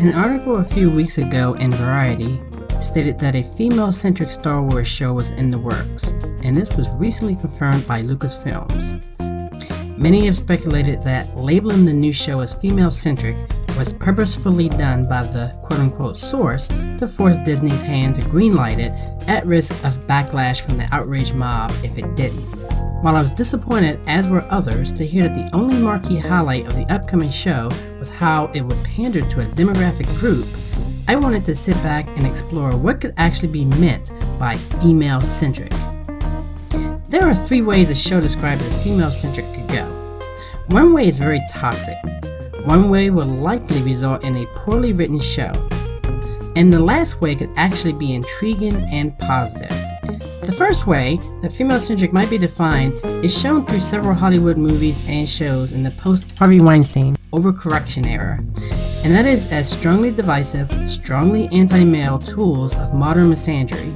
An article a few weeks ago in Variety stated that a female-centric Star Wars show was in the works, and this was recently confirmed by Lucasfilms. Many have speculated that labeling the new show as female-centric was purposefully done by the quote-unquote source to force Disney's hand to greenlight it, at risk of backlash from the outraged mob if it didn't. While I was disappointed, as were others, to hear that the only marquee highlight of the upcoming show was how it would pander to a demographic group, I wanted to sit back and explore what could actually be meant by female-centric. There are three ways a show described as female-centric could go. One way is very toxic. One way will likely result in a poorly written show. And the last way could actually be intriguing and positive. The first way that female-centric might be defined is shown through several Hollywood movies and shows in the post-Harvey Weinstein overcorrection era, and that is as strongly divisive, strongly anti-male tools of modern misandry.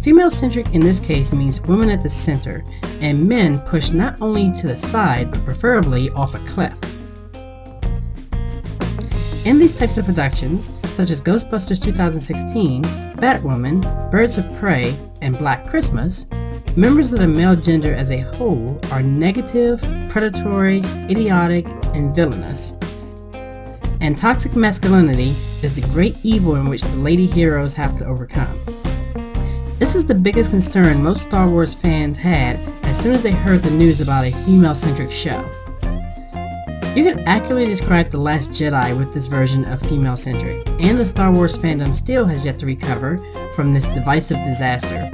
Female-centric in this case means women at the center, and men pushed not only to the side, but preferably off a cliff. In these types of productions, such as Ghostbusters 2016, Batwoman, Birds of Prey, and Black Christmas, members of the male gender as a whole are negative, predatory, idiotic, and villainous. And toxic masculinity is the great evil in which the lady heroes have to overcome. This is the biggest concern most Star Wars fans had as soon as they heard the news about a female-centric show. You can accurately describe The Last Jedi with this version of female-centric, and the Star Wars fandom still has yet to recover from this divisive disaster.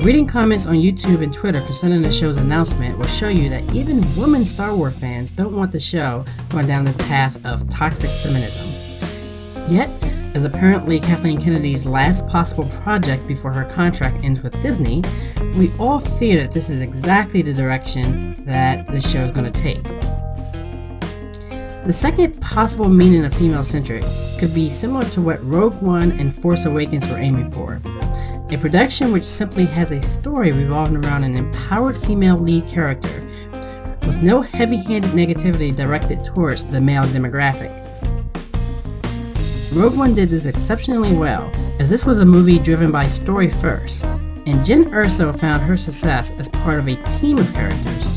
Reading comments on YouTube and Twitter concerning the show's announcement will show you that even women Star Wars fans don't want the show going down this path of toxic feminism. Yet, as apparently Kathleen Kennedy's last possible project before her contract ends with Disney, we all fear that this is exactly the direction that this show is going to take. The second possible meaning of female-centric could be similar to what Rogue One and Force Awakens were aiming for. A production which simply has a story revolving around an empowered female lead character, with no heavy-handed negativity directed towards the male demographic. Rogue One did this exceptionally well, as this was a movie driven by story first, and Jen Erso found her success as part of a team of characters.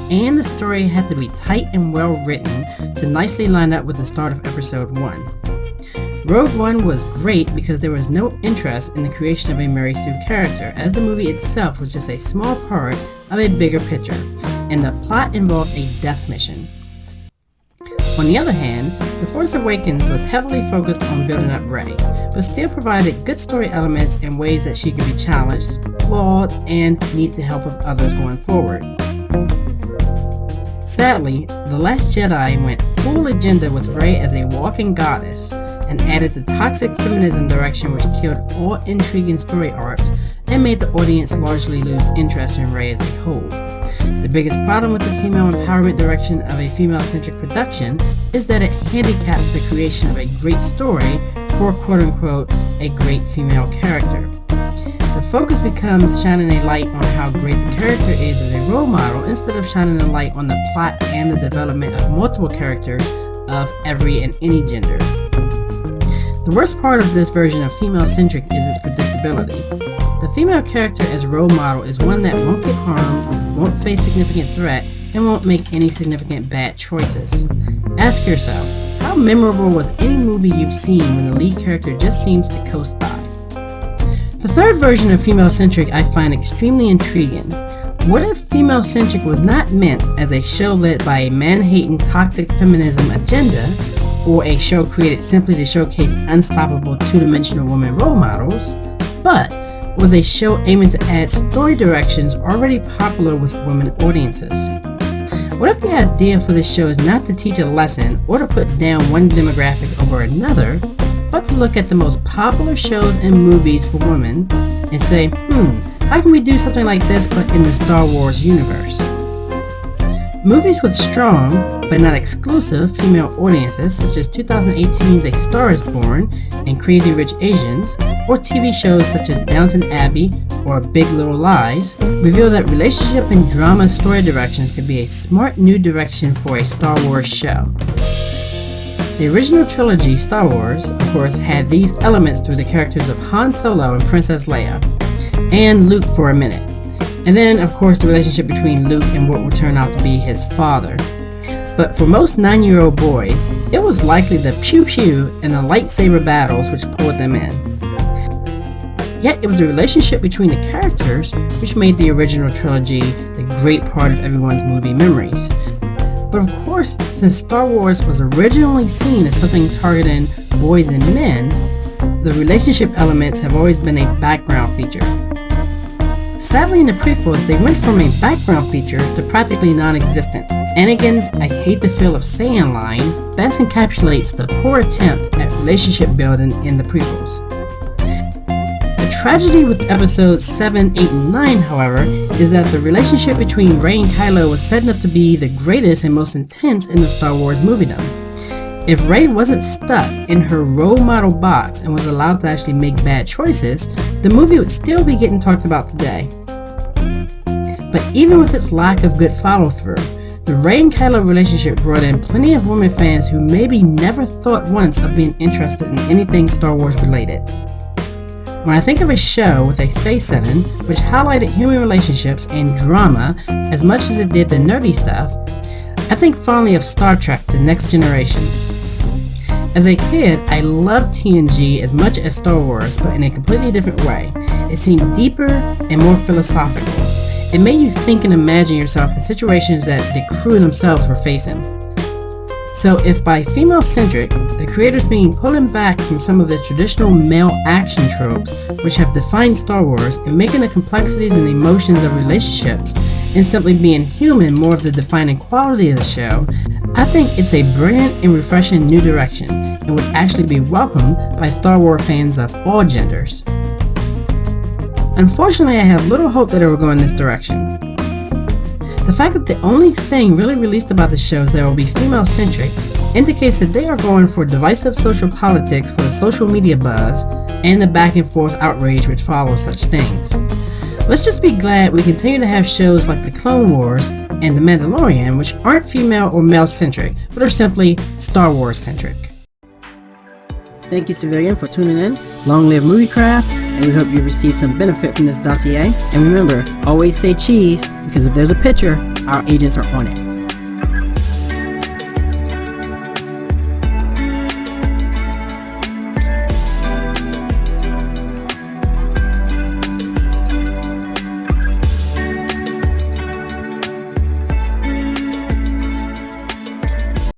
And the story had to be tight and well written to nicely line up with the start of episode 1. Rogue One was great because there was no interest in the creation of a Mary Sue character, as the movie itself was just a small part of a bigger picture, and the plot involved a death mission. On the other hand, The Force Awakens was heavily focused on building up Rey, but still provided good story elements in ways that she could be challenged, flawed, and need the help of others going forward. Sadly, The Last Jedi went full agenda with Rey as a walking goddess and added the toxic feminism direction which killed all intriguing story arcs and made the audience largely lose interest in Rey as a whole. The biggest problem with the female empowerment direction of a female-centric production is that it handicaps the creation of a great story for quote-unquote a great female character. The focus becomes shining a light on how great the character is as a role model instead of shining a light on the plot and the development of multiple characters of every and any gender. The worst part of this version of female-centric is its predictability. The female character as role model is one that won't get harmed, won't face significant threat, and won't make any significant bad choices. Ask yourself, how memorable was any movie you've seen when the lead character just seems to coast by? The third version of female-centric I find extremely intriguing. What if female-centric was not meant as a show led by a man-hating toxic feminism agenda, or a show created simply to showcase unstoppable two-dimensional women role models, but was a show aiming to add story directions already popular with women audiences? What if the idea for this show is not to teach a lesson or to put down one demographic over another, but to look at the most popular shows and movies for women and say, how can we do something like this but in the Star Wars universe? Movies with strong, but not exclusive, female audiences such as 2018's A Star is Born and Crazy Rich Asians, or TV shows such as Downton Abbey or Big Little Lies, reveal that relationship and drama story directions could be a smart new direction for a Star Wars show. The original trilogy, Star Wars, of course, had these elements through the characters of Han Solo and Princess Leia, and Luke for a minute. And then, of course, the relationship between Luke and what would turn out to be his father. But for most 9-year-old boys, it was likely the pew-pew and the lightsaber battles which pulled them in. Yet it was the relationship between the characters which made the original trilogy the great part of everyone's movie memories. But of course, since Star Wars was originally seen as something targeting boys and men, the relationship elements have always been a background feature. Sadly, in the prequels, they went from a background feature to practically non-existent. Anakin's "I hate the feel of sand" line best encapsulates the poor attempt at relationship building in the prequels. The tragedy with episodes 7, 8, and 9, however, is that the relationship between Rey and Kylo was setting up to be the greatest and most intense in the Star Wars moviedom. If Rey wasn't stuck in her role model box and was allowed to actually make bad choices, the movie would still be getting talked about today. But even with its lack of good follow-through, the Rey and Kylo relationship brought in plenty of women fans who maybe never thought once of being interested in anything Star Wars related. When I think of a show with a space setting which highlighted human relationships and drama as much as it did the nerdy stuff, I think fondly of Star Trek: The Next Generation. As a kid, I loved TNG as much as Star Wars, but in a completely different way. It seemed deeper and more philosophical. It made you think and imagine yourself in situations that the crew themselves were facing. So if by female-centric, the creators mean pulling back from some of the traditional male action tropes which have defined Star Wars and making the complexities and emotions of relationships and simply being human more of the defining quality of the show, I think it's a brilliant and refreshing new direction and would actually be welcomed by Star Wars fans of all genders. Unfortunately, I have little hope that it will go in this direction. The fact that the only thing really released about the shows that will be female-centric indicates that they are going for divisive social politics for the social media buzz and the back and forth outrage which follows such things. Let's just be glad we continue to have shows like The Clone Wars and The Mandalorian which aren't female or male-centric, but are simply Star Wars-centric. Thank you, Civilian, for tuning in. Long live Moviecraft, and we hope you receive some benefit from this dossier. And remember, always say cheese, because if there's a picture, our agents are on it.